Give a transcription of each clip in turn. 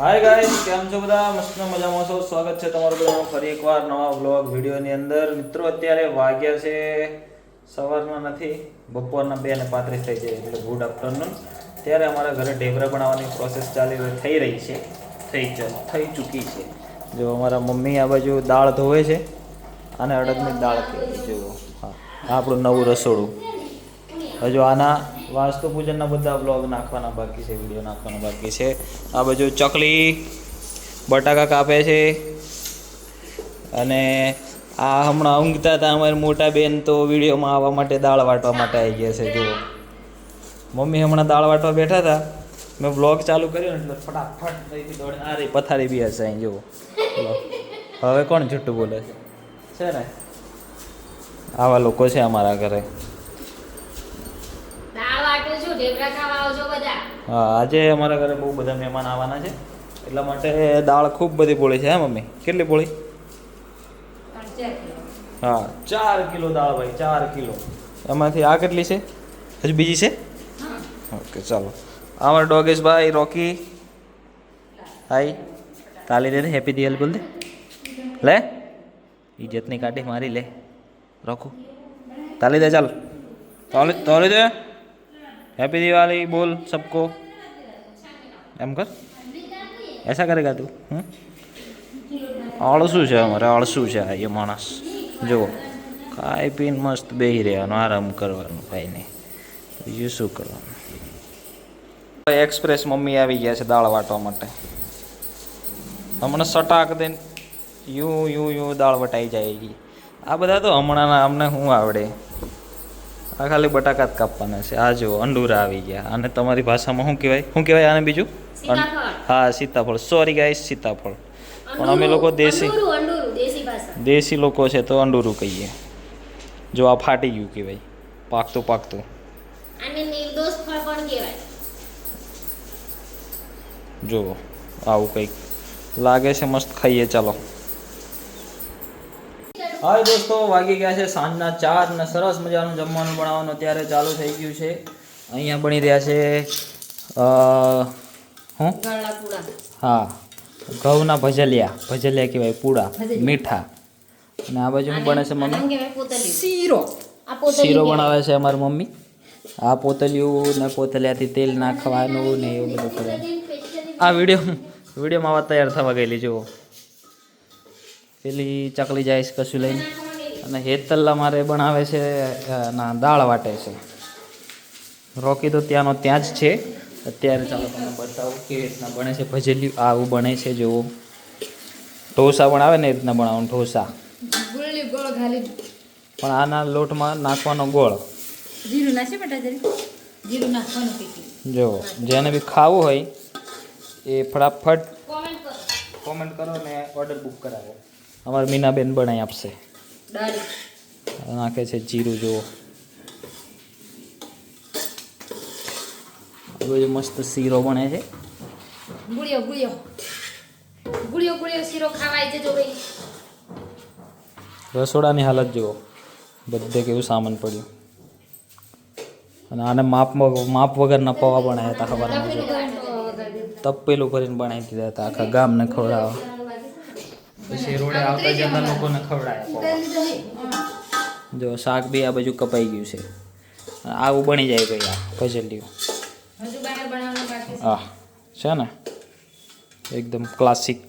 Hi guys, કેમ છો બધા? મસ્ત મજામાં છો? સ્વાગત છે તમારું બધાનું ફરી એકવાર નવા વ્લોગ વિડીયોની અંદર. મિત્રો અત્યારે વાગ્યા છે સવારના નથી, બપોરના 2:35 થઈ જાય, એટલે ગુડ આફ્ટરનૂન. ત્યારે અમારા ઘરે ઢેબરા બનાવવાની પ્રોસેસ થઈ રહી છે, થઈ ચૂકી છે. જો અમારા મમ્મી આ બાજુ દાળ ધોવે છે, અને અડદની દાળ કહેવાય. જો હા, આપણું નવું રસોડું. હજુ આના વાસ્તુ પૂજનના બધા બ્લોગ નાખવાના બાકી છે, વિડીયો નાખવાના બાકી છે. આ બાજુ ચકલી બટાકા કાપે છે, અને આ હમણાં ઊંઘતા હતા અમારી મોટા બેન, તો વિડીયોમાં આવવા માટે દાળ વાટવા માટે આવી ગયા છે. જુઓ, મમ્મી હમણાં દાળ વાટવા બેઠા હતા, મેં બ્લોગ ચાલુ કર્યો ને એટલે ફટાફટ અહીંથી દોડે આ રહી પથારી બી હશે અહીં. જુઓ, હવે કોણ જુઠ્ઠું બોલે છે ને? આવા લોકો છે અમારા ઘરે. હા, આજે અમારા ઘરે બહુ બધા મહેમાન આવવાના છે, એટલા માટે દાળ ખૂબ બધી પોળી છે. હે મમ્મી, કેટલી પોળી? હા, 4 કિલો દાળ ભાઈ, 4 કિલો. એમાંથી આ કેટલી છે? હજુ બીજી છે? ઓકે, ચાલો. અમારા ડોગેશ ભાઈ રોકી, હાય, તાલી દે, હેપી દિવાળી બોલ દે. લે, ઇજ્જતની કાઢી મારી, લે રોકું, તાલી દે, ચાલ તાલી દે. हैप्पी दिवाली बोल सबको, एम कर, ऐसा करेगा तू? आलसू છે અમારે, આળસુ છે એ માણસ. જુઓ, ખાઈ પીને મસ્ત બેસી રહેવાનું, આરામ કરવાનું, ભાઈ નહીં, બીજું શું કરવાનું. એક્સપ્રેસ મમ્મી આવી ગયા છે દાળ વાટવા માટે. હમણાં સટાક દઈને યુ દાળ વટાઈ જાય. આ બધા તો હમણાંના, અમને શું આવડે? આ ખાલી બટાકા જ કાપવાના છે. આ જુઓ, અંડુરા આવી ગયા. અને તમારી ભાષામાં શું કહેવાય આને બીજું? હા, સીતાફળ. Sorry guys, સીતાફળ. પણ અમે લોકો દેશી લોકો છે તો અંડુરું કહીએ. જો આ ફાટી ગયું કહેવાય, પાકતું. જુઓ, આવું કંઈક લાગે છે, મસ્ત ખાઈએ. ચાલો. હાય દોસ્તો, વાગી ગયા છે સાંજના 4 ને સરસ મજાનું જમવાનું બનાવવાનું ત્યારે ચાલુ થઈ ગયું છે. અહીંયા બની રહ્યા છે હા, ઘઉંના ભજલિયા કહેવાય, પૂડા મીઠા. અને આ બાજુ શું બને છે મમ્મી? શીરો બનાવે છે અમારી મમ્મી. આ પોતલિયું ને પોતલિયાથી તેલ નાખવાનું ને એવું બધું કરે. આ વિડીયોમાં આવા તૈયાર થવા ગયેલી. જુઓ, પેલી ચકલી જાય છે કશું લઈને, અને હેતલ્લા મારે બનાવે છે ના દાળ વાટે છે. રોકી તો ત્યાંનો ત્યાં જ છે અત્યારે. ચાલો તમને બતાવું કેવી રીતના બને છે ભજેલી. આવું બને છે. જુઓ, ઢોસા બનાવે ને એ રીતના બનાવવાનું, ઢોસા. પણ આના લોટમાં નાખવાનો ગોળ. જો જેને બી ખાવું હોય એ ફટાફટ કોમેન્ટ કરો ને ઓર્ડર બુક કરાવો. અમારી મીનાબેન બનાવી આપશે. નાખે છે જીરું. જુઓ, બધું મસ્ત શીરો બને છે. રસોડાની હાલત જુઓ, બધે કેવું સામાન પડ્યું. અને આને માપ વગરના પૌવા બનાવ્યા હતા ખબરમાં. તપેલું કરીને બનાવી દીધા હતા, આખા ગામને ખવડાવવા. પછી રોડે આવતા જતા લોકોને ખવડાયા. જો શાક બી આ બાજુ કપાઈ ગયું છે. આવું બની જાય ભાઈ આ ભજલિયું. હા, છે ને એકદમ ક્લાસિક.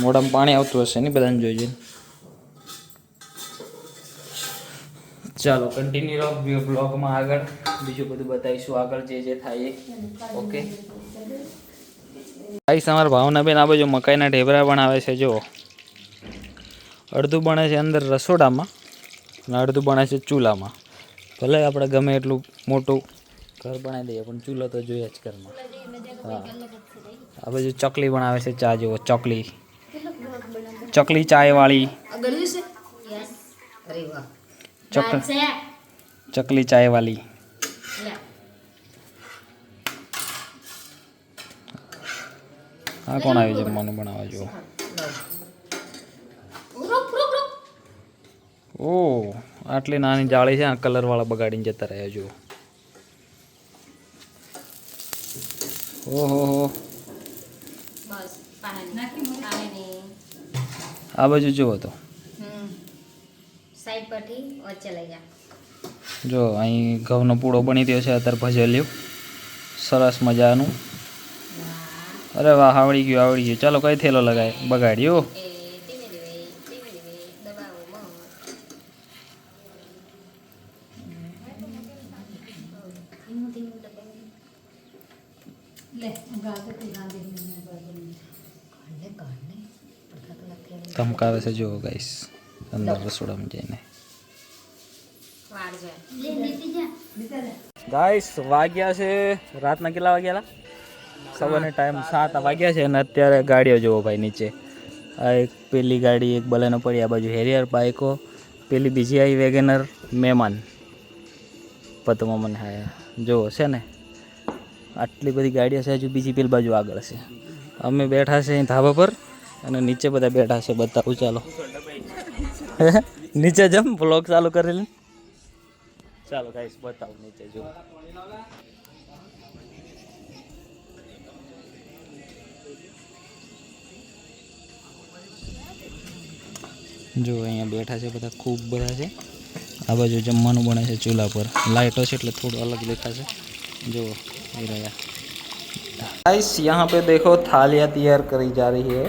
મોઢામાં પાણી આવતું હશે ને બધાને જોઈ. ચાલો કન્ટિન્યુ રહો બ્લોગમાં. આગળ બીજું બધું બતાવીશું, આગળ જે થાય. ઓકે ભાઈ, તમારા ભાવના બેન આ બાજુ મકાઈના ઢેબરા બનાવે છે. જુઓ, અડધું બને છે અંદર રસોડામાં અને અડધું બને છે ચૂલામાં. ભલે આપણે ગમે એટલું મોટું ઘર બનાવી દઈએ, પણ ચૂલો તો જોઈએ જ ઘરમાં. હા, આ બાજુ ચકલી બનાવે છે. ચા જુઓ, ચકલી ચાયવાળી. ચકલી ચાયવાળી. હા, કોણ આવ્યું જમવાનું બનાવવા? જુઓ, ઓહ, આટલી નાની જાળી છે. આ કલરવાળા બગાડીને જતા રહ્યા. જુઓ, ઓહો, આ બાજુ જુઓ તો સાઈડ પરથી વચ્ચે લઈ જા. જો અહીં ઘઉંનો પૂળો બની ગયો છે અત્યારે ભજેલ્યું સરસ મજાનું. અરે વાહ, આવડી ગયું. ચાલો કઈ થેલો લગાય બગાડ્યો. ધમકાવે છે જો ગાઈસ અંદર રસોડામાં જઈને. ગાઈસ વાગ્યા છે રાતના કેટલા વાગ્યા? સવારનો ટાઈમ 7 વાગ્યા છે અને અત્યારે ગાડીઓ જોવો ભાઈ નીચે. આ એક પેલી ગાડી એક બલેનો પડી, આ બાજુ હેરિયર બાઇકો, પેલી બીજી આવી વેગેનર મહેમાન પતમાં મને હા જોવો છે ને આટલી બધી ગાડીઓ છે. હજુ બીજી પેલી બાજુ આગળ છે. અમે બેઠા છે અહીં ધાબા પર અને નીચે બધા બેઠા છે. બતાવું ચાલો નીચે જમ બ્લોગ ચાલુ કરેલી. ચાલો ગાઈસ બતાવું નીચે જો. જો અહીંયા બેઠા છે બધા, ખૂબ બધા છે. આ બાજુ જમવાનું બને છે ચૂલા પર, લાઇટો છે એટલે થોડું અલગ દેખાશે. જો એ રહ્યા गाइस, यहाँ पे देखो थालियाँ तैयार करी जा रही है.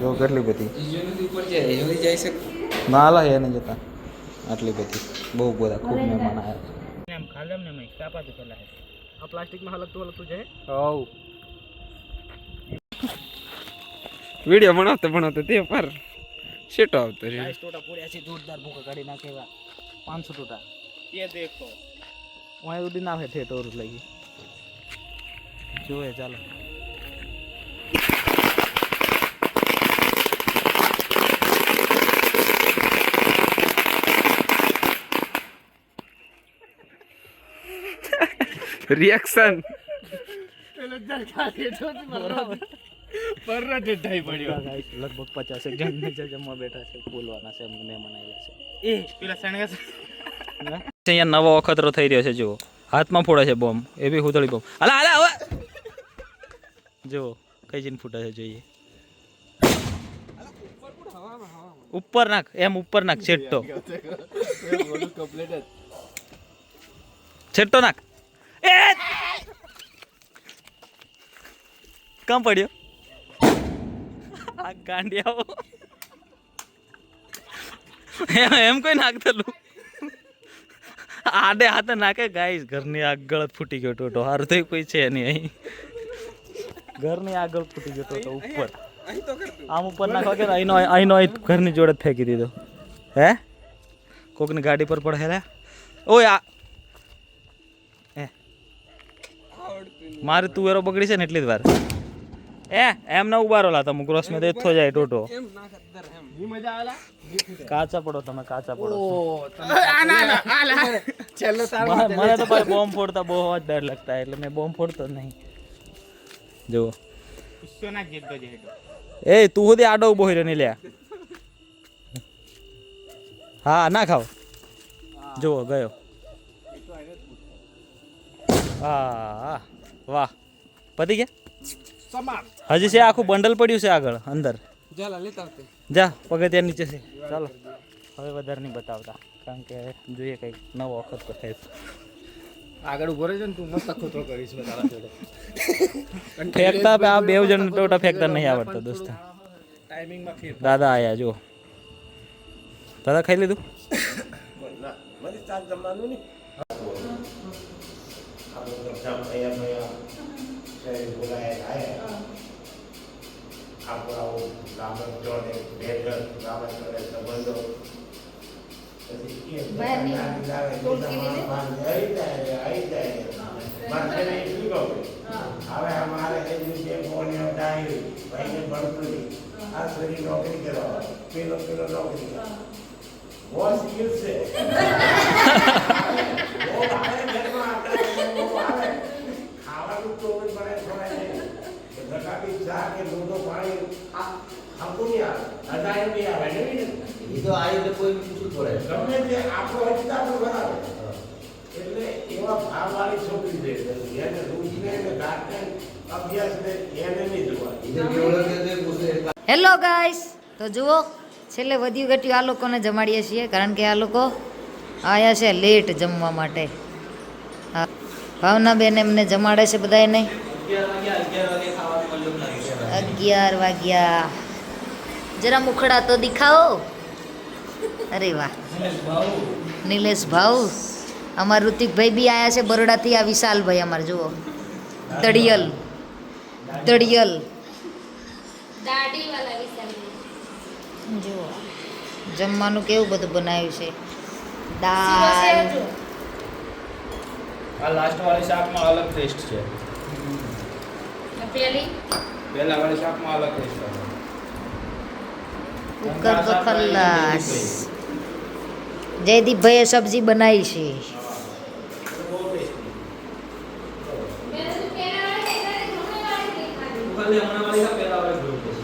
जो કેટલી બધી ઉપર જાય છે નાલા હે નહીં જતા આટલી બધી બહુ બધા ખૂબ મહેમાન આવ્યા છે. એમ ખાલમ ને મેં કાપાથી પેલા આ પ્લાસ્ટિક માં હલકતું જાય. હવ વિડિયો બનાવતો તે પર સેટો આવતો રે. ગાઈસ ટોટા પૂર્યા છે જોરદાર, ભૂકા કાઢી નાખેવા 500 ટોટા. ये देखो वहाँ उड़ी ना है ठेठोर लगी जो है. ચાલો રિએક્શન લગભગ 50 જણ નીચે જમવા બેઠા છે. બોલવાના છે, મહેમાન આવ્યા છે. એ પેલા સણગા અહીંયા નવો અખતરો થઈ રહ્યો છે. જુઓ હાથમાં ફોડે છે બોમ્બ, એ બી હુતળી બોમ્બ. હાલા હવે જુઓ કઈ જઈને ફૂટે છે જોઈએ. ઉપર નાખ, એમ ઉપર નાખ. છેટ્ટો નાખ. એ કામ પડ્યો આ ગાંડિયાઓ. એમ કોઈ નાખતલું આડે હાથે નાખે. ગાઈસ ઘરની આગળ ફૂટી ગયો ટોટો. હારું તો કોઈ છે નહીં અહીં. ઘરની આગળ ફૂટી ગયો ટોટો ઉપર. આમ ઉપર નાખવા કે અહીંનો ઘરની જોડે જ ફેંકી દીધો. હે કોકની ગાડી પર પડે હે. ઓય આ મારી તુવેરો બગડી છે ને એટલી જ વાર. એમ ના ઉભારો લા તમે ક્રોસ માં દેખતો જાય ટોટો. કાચા પડો તમે, કાચા પડો. મને તો ભાઈ બોમ્બ ફોડતા બહુ જ ડર લગતા એટલે મેં બોમ્બ ફોડતો નહીં. જો એ તું સુધી આડો ઉભો રહ્યો નહીં લે. હા ના ખાવ. જુઓ ગયો. હા વાહ પતી ગયા. હજી છે આખું બંડલ પડ્યું છે આગળ અંદર. જા પગથિયા નીચે છે. ચાલો હવે વધારે નહીં બતાવતા કારણ કે જોઈએ કંઈક નવો વખત તો થાય. આગળ ઉભો રહેજો ને તું મસ્ત ખોટો કરીશ તારા જોડે. ફેંકતા આ બે જણ ટોટા ફેંકતા નહીં આવડતા દોસ્ત. દાદા આયા જો. દાદા ખાઈ લીધું. હેલો ગાઈસ, તો જુઓ છેલ્લે વધ્યું ઘટ્યું આ લોકોને જમાડીએ છીએ, કારણ કે આ લોકો આવ્યા છે લેટ જમવા માટે. હા, ભાવનાબેન એમને જમાડે છે બધાને. 11 વાગ્યા. જરા મુખડા તો દિખાઓ. અરે વાહ, નિલેશ ભાઉ. અમારા ઋતિકભાઈ બી આવ્યા છે બરોડાથી. આ વિશાલભાઈ અમારે જુઓ, દડિયલ જુઓ જમવાનું કેવું બધું બનાવ્યું છે. દાળ, આ લાસ્ટ વાળી શાકમાં અલગ ટેસ્ટ છે. પહેલા વાળી શાકમાં અલગ ટેસ્ટ છે. કુકર તો ખલ્લાસ. જયદીપભાઈએ સબ્જી બનાવી છે. ખાલી હમણાં વાળી પહેલા વાળી